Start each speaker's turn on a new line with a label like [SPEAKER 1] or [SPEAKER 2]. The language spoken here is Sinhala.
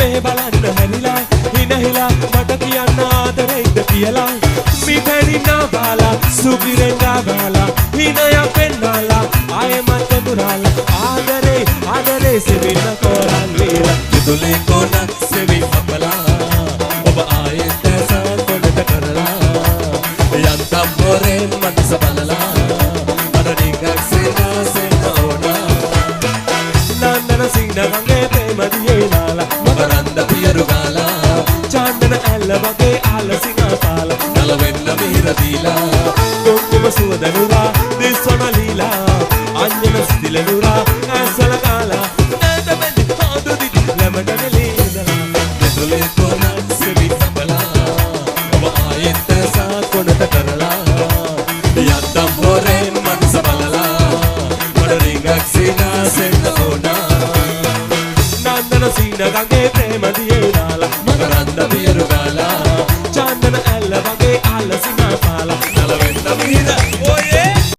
[SPEAKER 1] මේ බලන්න හැරිලා හිනහිලා මට කියන්න ආදරෙයිද කියලා මිපැණිනා බාලා සුපිරෙන්ගා බාලා හිනයක් පෙන්නාලා ආයෙ මට දුරාලා ආදරේ සෙවින්න කොරන් වේලා විදුලේ කොනක් සෙවින් අපලා ඔබ ආයෙත් ඇසා කොනට කරලා යන්තම් පොරේ මනස බලලා අර ටිකක් සෙනාසෙන්න ඕනා නන්දන සිංහගංගේ ප්‍රේම දියේ නාලා මකරන්ද පියරු ගාලා චාන්දන ඇල්ල වගේ ආලසිඟා පාලා නලවෙන්න මිහිර දීලා කුංකුම සුවඳ නුරා දිස්වන ලීලා අංජන ස්තිල නුරා ඇසල කාලා නැද මෙදි හොඳ දිදි ලැමඩ නෙලීදලා දෙතුලේ කොනක් සෙවි සබලා ඔබ ආයෙත් ඇසා කොනට කරලා යන්තම් පොරේ මනස බලලා මඩ රිඟක් සිනාසෙන්න ඕනා නන්දන සීනගංගේ ප්‍රේම දියේ නාලා මකරන්ද පියරු ගාලා